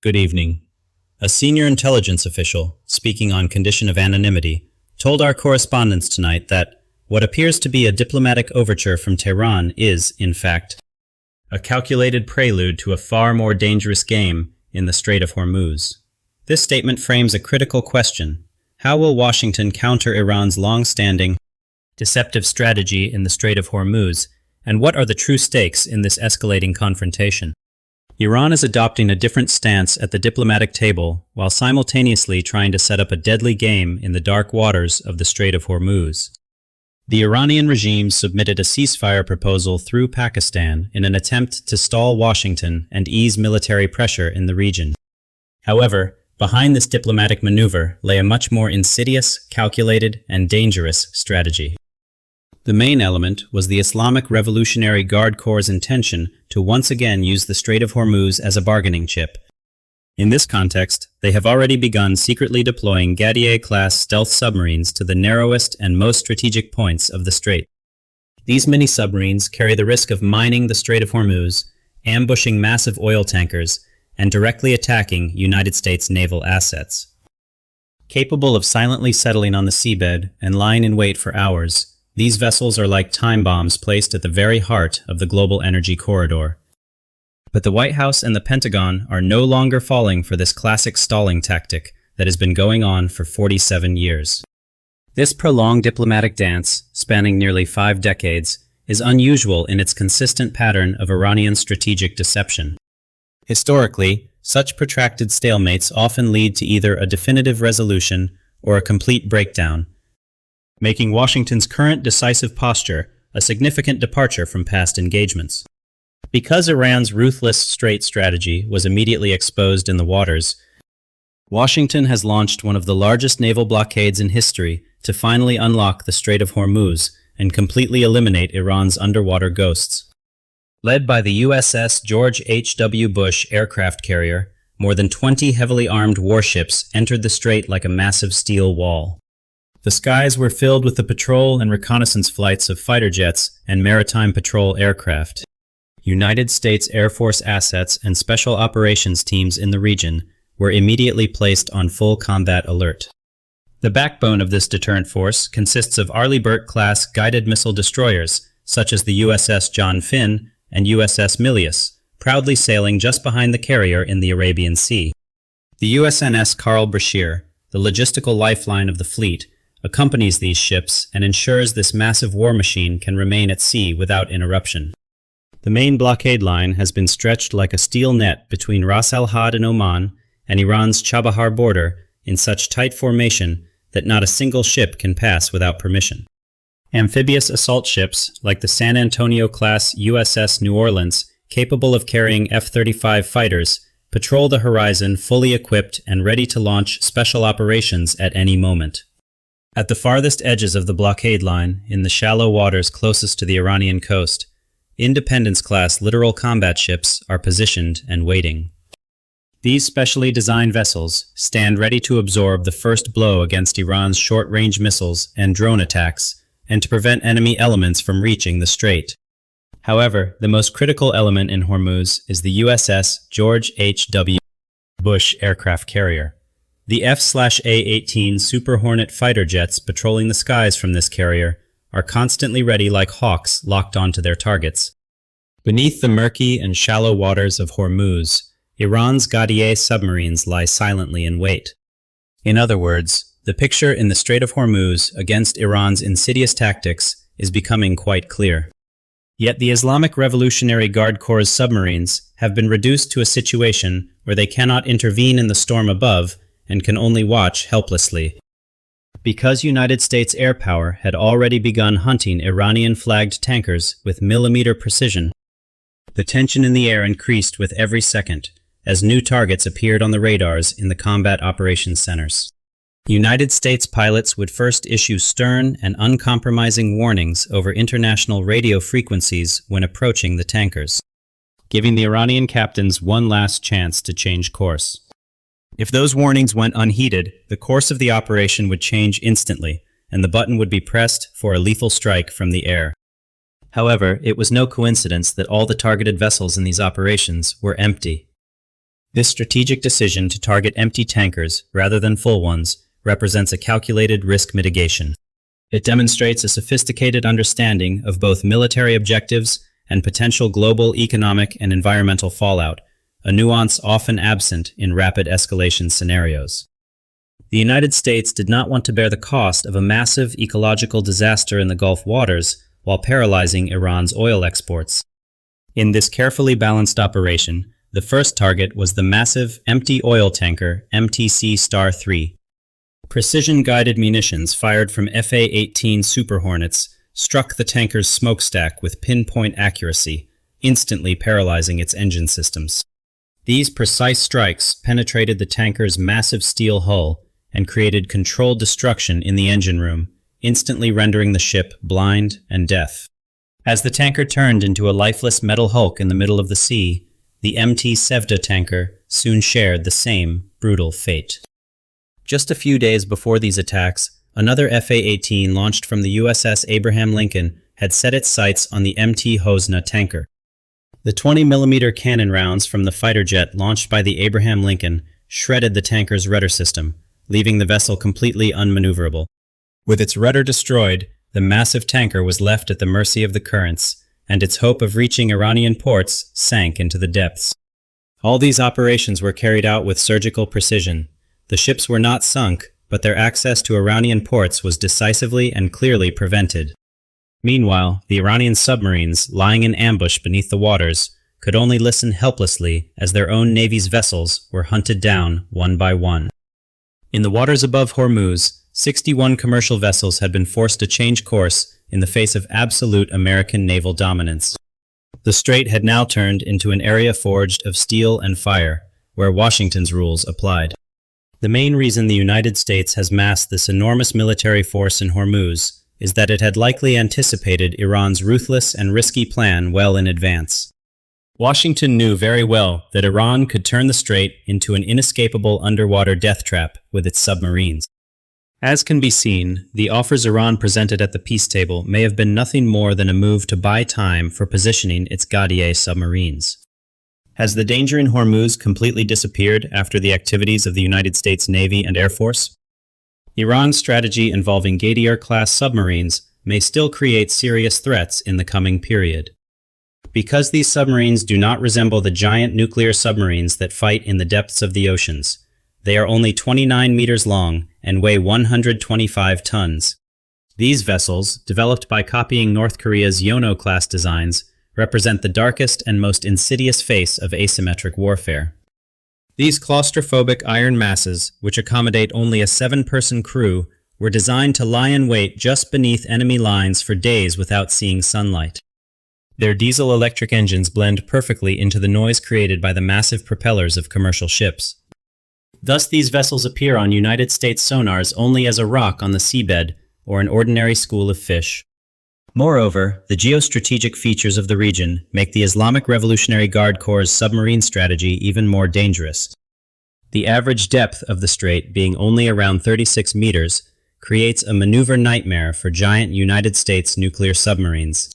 Good evening. A senior intelligence official, speaking on condition of anonymity, told our correspondents tonight that what appears to be a diplomatic overture from Tehran is, in fact, a calculated prelude to a far more dangerous game in the Strait of Hormuz. This statement frames a critical question. How will Washington counter Iran's long-standing, deceptive strategy in the Strait of Hormuz, and what are the true stakes in this escalating confrontation? Iran is adopting a different stance at the diplomatic table while simultaneously trying to set up a deadly game in the dark waters of the Strait of Hormuz. The Iranian regime submitted a ceasefire proposal through Pakistan in an attempt to stall Washington and ease military pressure in the region. However, behind this diplomatic maneuver lay a much more insidious, calculated, and dangerous strategy. The main element was the Islamic Revolutionary Guard Corps' intention to once again use the Strait of Hormuz as a bargaining chip. In this context, they have already begun secretly deploying Gadier-class stealth submarines to the narrowest and most strategic points of the strait. These mini-submarines carry the risk of mining the Strait of Hormuz, ambushing massive oil tankers, and directly attacking United States naval assets. Capable of silently settling on the seabed and lying in wait for hours, these vessels are like time bombs placed at the very heart of the global energy corridor. But the White House and the Pentagon are no longer falling for this classic stalling tactic that has been going on for 47 years. This prolonged diplomatic dance, spanning nearly 5 decades, is unusual in its consistent pattern of Iranian strategic deception. Historically, such protracted stalemates often lead to either a definitive resolution or a complete breakdown, making Washington's current decisive posture a significant departure from past engagements. Because Iran's ruthless strait strategy was immediately exposed in the waters, Washington has launched one of the largest naval blockades in history to finally unlock the Strait of Hormuz and completely eliminate Iran's underwater ghosts. Led by the USS George HW Bush aircraft carrier, more than 20 heavily armed warships entered the strait like a massive steel wall. The skies were filled with the patrol and reconnaissance flights of fighter jets and maritime patrol aircraft. United States Air Force assets and special operations teams in the region were immediately placed on full combat alert. The backbone of this deterrent force consists of Arleigh Burke-class guided missile destroyers, such as the USS John Finn and USS Milius, proudly sailing just behind the carrier in the Arabian Sea. The USNS Carl Brashear, the logistical lifeline of the fleet, accompanies these ships and ensures this massive war machine can remain at sea without interruption. The main blockade line has been stretched like a steel net between Ras Al Had in Oman and Iran's Chabahar border in such tight formation that not a single ship can pass without permission. Amphibious assault ships like the San Antonio-class USS New Orleans, capable of carrying F-35 fighters, patrol the horizon fully equipped and ready to launch special operations at any moment. At the farthest edges of the blockade line, in the shallow waters closest to the Iranian coast, Independence-class littoral combat ships are positioned and waiting. These specially designed vessels stand ready to absorb the first blow against Iran's short-range missiles and drone attacks, and to prevent enemy elements from reaching the strait. However, the most critical element in Hormuz is the USS George HW Bush aircraft carrier. The F/A-18 Super Hornet fighter jets patrolling the skies from this carrier are constantly ready like hawks locked onto their targets. Beneath the murky and shallow waters of Hormuz, Iran's Gadier submarines lie silently in wait. In other words, the picture in the Strait of Hormuz against Iran's insidious tactics is becoming quite clear. Yet the Islamic Revolutionary Guard Corps' submarines have been reduced to a situation where they cannot intervene in the storm above and can only watch helplessly. Because United States air power had already begun hunting Iranian-flagged tankers with millimeter precision, the tension in the air increased with every second as new targets appeared on the radars in the combat operations centers. United States pilots would first issue stern and uncompromising warnings over international radio frequencies when approaching the tankers, giving the Iranian captains one last chance to change course. If those warnings went unheeded, the course of the operation would change instantly, and the button would be pressed for a lethal strike from the air. However, it was no coincidence that all the targeted vessels in these operations were empty. This strategic decision to target empty tankers rather than full ones represents a calculated risk mitigation. It demonstrates a sophisticated understanding of both military objectives and potential global economic and environmental fallout, a nuance often absent in rapid escalation scenarios. The United States did not want to bear the cost of a massive ecological disaster in the Gulf waters while paralyzing Iran's oil exports. In this carefully balanced operation, the first target was the massive empty oil tanker MTC-3. Precision-guided munitions fired from FA-18 Super Hornets struck the tanker's smokestack with pinpoint accuracy, instantly paralyzing its engine systems. These precise strikes penetrated the tanker's massive steel hull and created controlled destruction in the engine room, instantly rendering the ship blind and deaf. As the tanker turned into a lifeless metal hulk in the middle of the sea, the MT Sevda tanker soon shared the same brutal fate. Just a few days before these attacks, another FA-18 launched from the USS Abraham Lincoln had set its sights on the MT Hosna tanker. The 20mm cannon rounds from the fighter jet launched by the Abraham Lincoln shredded the tanker's rudder system, leaving the vessel completely unmaneuverable. With its rudder destroyed, the massive tanker was left at the mercy of the currents, and its hope of reaching Iranian ports sank into the depths. All these operations were carried out with surgical precision. The ships were not sunk, but their access to Iranian ports was decisively and clearly prevented. Meanwhile, the Iranian submarines, lying in ambush beneath the waters, could only listen helplessly as their own navy's vessels were hunted down one by one. In the waters above Hormuz, 61 commercial vessels had been forced to change course in the face of absolute American naval dominance. The strait had now turned into an area forged of steel and fire, where Washington's rules applied. The main reason the United States has massed this enormous military force in Hormuz is that it had likely anticipated Iran's ruthless and risky plan well in advance. Washington knew very well that Iran could turn the strait into an inescapable underwater death trap with its submarines. As can be seen, the offers Iran presented at the peace table may have been nothing more than a move to buy time for positioning its Gadier submarines. Has the danger in Hormuz completely disappeared after the activities of the United States Navy and Air Force? Iran's strategy involving Gadier-class submarines may still create serious threats in the coming period. Because these submarines do not resemble the giant nuclear submarines that fight in the depths of the oceans, they are only 29 meters long and weigh 125 tons. These vessels, developed by copying North Korea's Yono-class designs, represent the darkest and most insidious face of asymmetric warfare. These claustrophobic iron masses, which accommodate only a 7-person crew, were designed to lie in wait just beneath enemy lines for days without seeing sunlight. Their diesel-electric engines blend perfectly into the noise created by the massive propellers of commercial ships. Thus, these vessels appear on United States sonars only as a rock on the seabed or an ordinary school of fish. Moreover, the geostrategic features of the region make the Islamic Revolutionary Guard Corps' submarine strategy even more dangerous. The average depth of the strait being only around 36 meters creates a maneuver nightmare for giant United States nuclear submarines.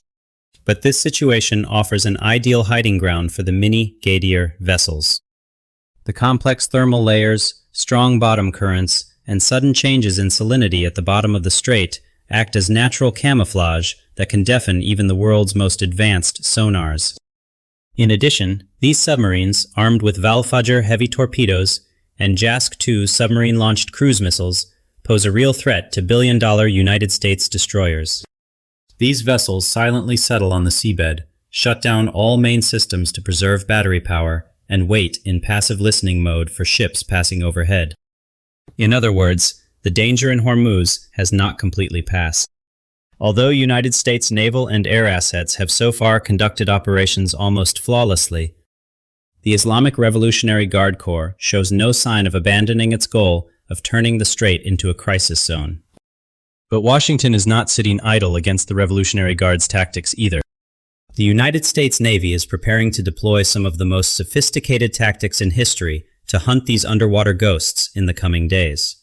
But this situation offers an ideal hiding ground for the mini Gadier vessels. The complex thermal layers, strong bottom currents, and sudden changes in salinity at the bottom of the strait act as natural camouflage that can deafen even the world's most advanced sonars. In addition, these submarines, armed with Valfajr heavy torpedoes and JASC-2 submarine-launched cruise missiles, pose a real threat to billion-dollar United States destroyers. These vessels silently settle on the seabed, shut down all main systems to preserve battery power, and wait in passive listening mode for ships passing overhead. In other words, the danger in Hormuz has not completely passed. Although United States naval and air assets have so far conducted operations almost flawlessly, the Islamic Revolutionary Guard Corps shows no sign of abandoning its goal of turning the strait into a crisis zone. But Washington is not sitting idle against the Revolutionary Guard's tactics either. The United States Navy is preparing to deploy some of the most sophisticated tactics in history to hunt these underwater ghosts in the coming days.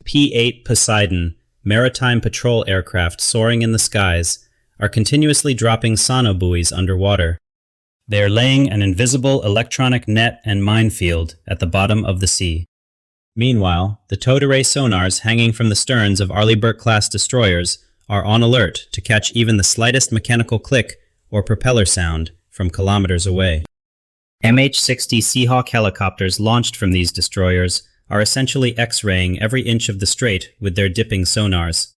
P-8 Poseidon, maritime patrol aircraft soaring in the skies, are continuously dropping sonobuoys underwater. They are laying an invisible electronic net and minefield at the bottom of the sea. Meanwhile, the towed array sonars hanging from the sterns of Arleigh-Burke-class destroyers are on alert to catch even the slightest mechanical click or propeller sound from kilometers away. MH-60 Seahawk helicopters launched from these destroyers are essentially X-raying every inch of the strait with their dipping sonars.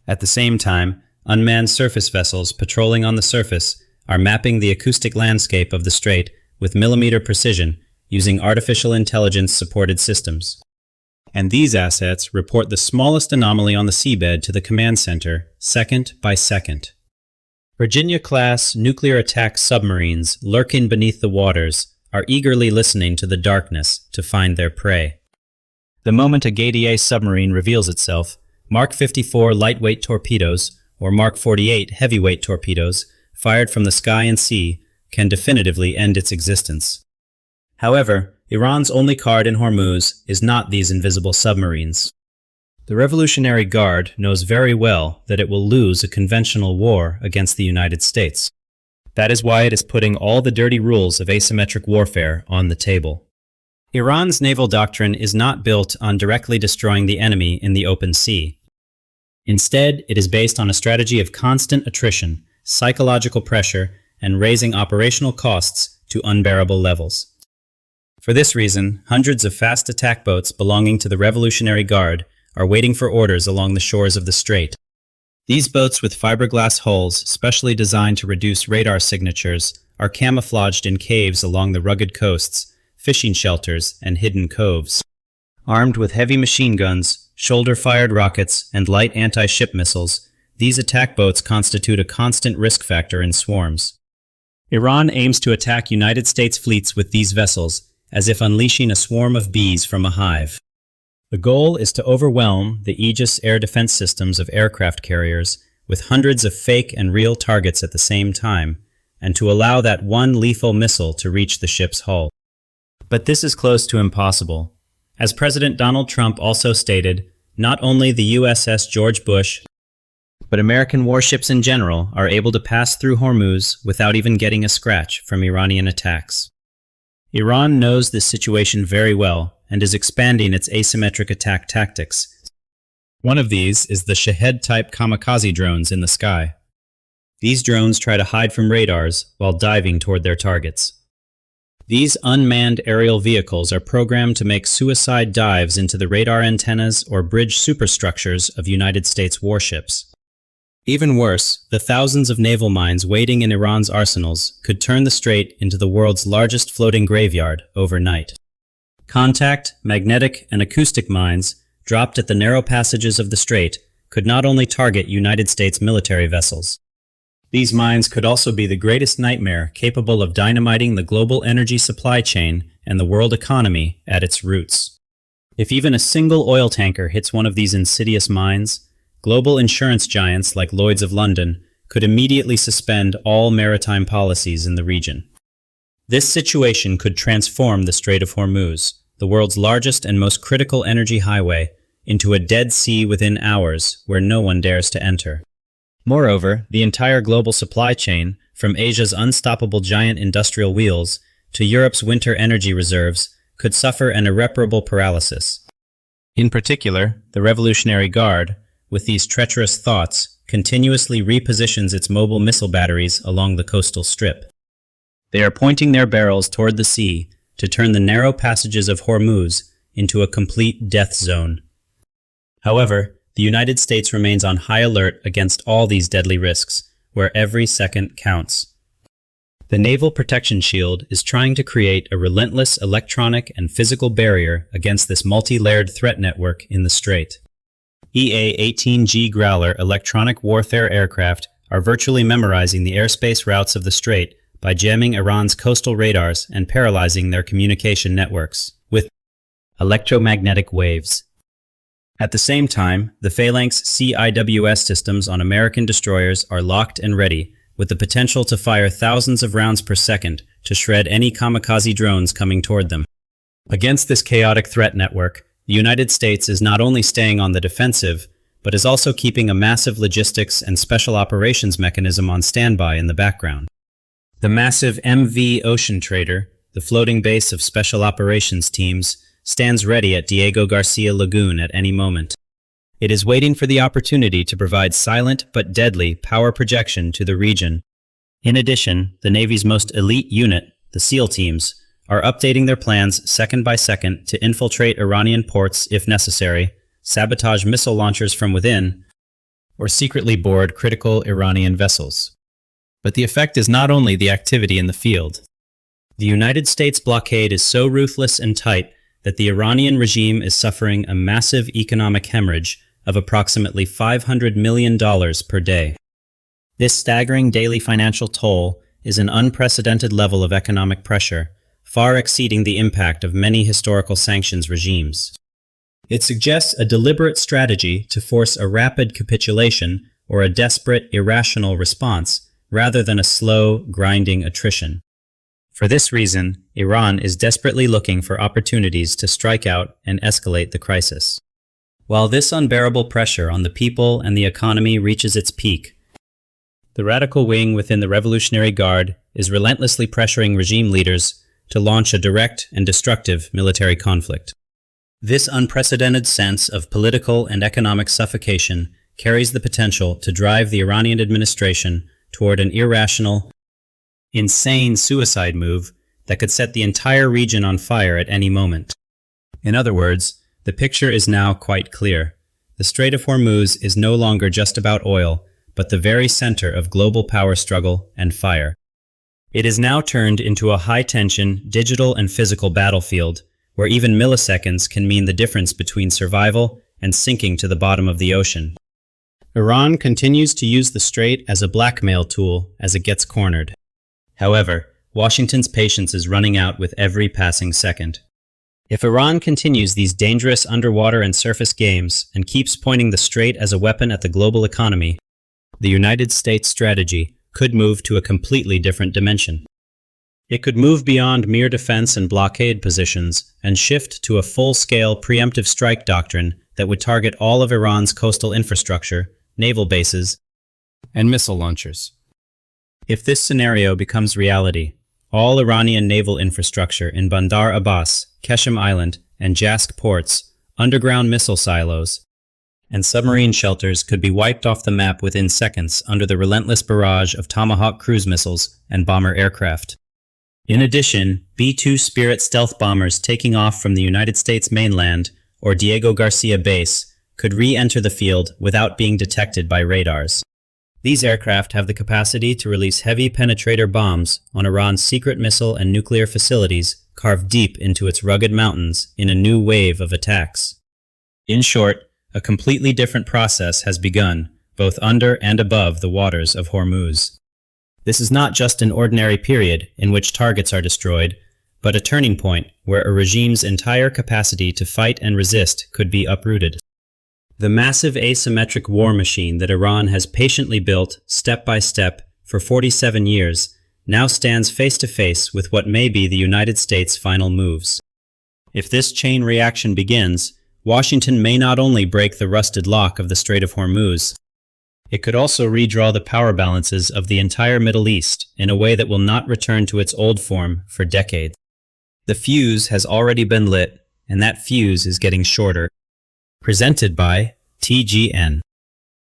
At the same time, unmanned surface vessels patrolling on the surface are mapping the acoustic landscape of the strait with millimeter precision using artificial intelligence-supported systems. And these assets report the smallest anomaly on the seabed to the command center, second by second. Virginia-class nuclear attack submarines lurking beneath the waters are eagerly listening to the darkness to find their prey. The moment a Gadier submarine reveals itself, Mark 54 lightweight torpedoes, or Mark 48 heavyweight torpedoes, fired from the sky and sea, can definitively end its existence. However, Iran's only card in Hormuz is not these invisible submarines. The Revolutionary Guard knows very well that it will lose a conventional war against the United States. That is why it is putting all the dirty rules of asymmetric warfare on the table. Iran's naval doctrine is not built on directly destroying the enemy in the open sea. Instead, it is based on a strategy of constant attrition, psychological pressure, and raising operational costs to unbearable levels. For this reason, hundreds of fast attack boats belonging to the Revolutionary Guard are waiting for orders along the shores of the strait. These boats with fiberglass hulls, specially designed to reduce radar signatures, are camouflaged in caves along the rugged coasts, fishing shelters, and hidden coves. Armed with heavy machine guns, shoulder-fired rockets, and light anti-ship missiles, these attack boats constitute a constant risk factor in swarms. Iran aims to attack United States fleets with these vessels, as if unleashing a swarm of bees from a hive. The goal is to overwhelm the Aegis air defense systems of aircraft carriers with hundreds of fake and real targets at the same time, and to allow that one lethal missile to reach the ship's hull. But this is close to impossible. As President Donald Trump also stated, not only the USS George Bush, but American warships in general are able to pass through Hormuz without even getting a scratch from Iranian attacks. Iran knows this situation very well and is expanding its asymmetric attack tactics. One of these is the Shahed-type kamikaze drones in the sky. These drones try to hide from radars while diving toward their targets. These unmanned aerial vehicles are programmed to make suicide dives into the radar antennas or bridge superstructures of United States warships. Even worse, the thousands of naval mines waiting in Iran's arsenals could turn the strait into the world's largest floating graveyard overnight. Contact, magnetic, and acoustic mines dropped at the narrow passages of the strait could not only target United States military vessels. These mines could also be the greatest nightmare capable of dynamiting the global energy supply chain and the world economy at its roots. If even a single oil tanker hits one of these insidious mines, global insurance giants like Lloyd's of London could immediately suspend all maritime policies in the region. This situation could transform the Strait of Hormuz, the world's largest and most critical energy highway, into a dead sea within hours where no one dares to enter. Moreover, the entire global supply chain, from Asia's unstoppable giant industrial wheels to Europe's winter energy reserves, could suffer an irreparable paralysis. In particular, the Revolutionary Guard, with these treacherous thoughts, continuously repositions its mobile missile batteries along the coastal strip. They are pointing their barrels toward the sea to turn the narrow passages of Hormuz into a complete death zone. However, the United States remains on high alert against all these deadly risks, where every second counts. The Naval Protection Shield is trying to create a relentless electronic and physical barrier against this multi-layered threat network in the strait. EA-18G Growler electronic warfare aircraft are virtually memorizing the airspace routes of the strait by jamming Iran's coastal radars and paralyzing their communication networks with electromagnetic waves. At the same time, the Phalanx CIWS systems on American destroyers are locked and ready, with the potential to fire thousands of rounds per second to shred any kamikaze drones coming toward them. Against this chaotic threat network, the United States is not only staying on the defensive, but is also keeping a massive logistics and special operations mechanism on standby in the background. The massive MV Ocean Trader, the floating base of special operations teams, stands ready at Diego Garcia Lagoon at any moment. It is waiting for the opportunity to provide silent but deadly power projection to the region. In addition, the Navy's most elite unit, the SEAL teams, are updating their plans second by second to infiltrate Iranian ports if necessary, sabotage missile launchers from within, or secretly board critical Iranian vessels. But the effect is not only the activity in the field. The United States blockade is so ruthless and tight that the Iranian regime is suffering a massive economic hemorrhage of approximately $500 million per day. This staggering daily financial toll is an unprecedented level of economic pressure, far exceeding the impact of many historical sanctions regimes. It suggests a deliberate strategy to force a rapid capitulation or a desperate, irrational response, rather than a slow, grinding attrition. For this reason, Iran is desperately looking for opportunities to strike out and escalate the crisis. While this unbearable pressure on the people and the economy reaches its peak, the radical wing within the Revolutionary Guard is relentlessly pressuring regime leaders to launch a direct and destructive military conflict. This unprecedented sense of political and economic suffocation carries the potential to drive the Iranian administration toward an irrational, insane suicide move that could set the entire region on fire at any moment. In other words, the picture is now quite clear. The Strait of Hormuz is no longer just about oil, but the very center of global power struggle and fire. It is now turned into a high-tension, digital and physical battlefield, where even milliseconds can mean the difference between survival and sinking to the bottom of the ocean. Iran continues to use the strait as a blackmail tool as it gets cornered. However, Washington's patience is running out with every passing second. If Iran continues these dangerous underwater and surface games and keeps pointing the strait as a weapon at the global economy, the United States strategy could move to a completely different dimension. It could move beyond mere defense and blockade positions and shift to a full-scale preemptive strike doctrine that would target all of Iran's coastal infrastructure, naval bases, and missile launchers. If this scenario becomes reality, all Iranian naval infrastructure in Bandar Abbas, Keshem Island, and Jask ports, underground missile silos, and submarine shelters could be wiped off the map within seconds under the relentless barrage of Tomahawk cruise missiles and bomber aircraft. In addition, B-2 Spirit stealth bombers taking off from the United States mainland or Diego Garcia base could re-enter the field without being detected by radars. These aircraft have the capacity to release heavy penetrator bombs on Iran's secret missile and nuclear facilities carved deep into its rugged mountains in a new wave of attacks. In short, a completely different process has begun, both under and above the waters of Hormuz. This is not just an ordinary period in which targets are destroyed, but a turning point where a regime's entire capacity to fight and resist could be uprooted. The massive asymmetric war machine that Iran has patiently built, step by step, for 47 years, now stands face to face with what may be the United States' final moves. If this chain reaction begins, Washington may not only break the rusted lock of the Strait of Hormuz, it could also redraw the power balances of the entire Middle East in a way that will not return to its old form for decades. The fuse has already been lit, and that fuse is getting shorter. Presented by TGN.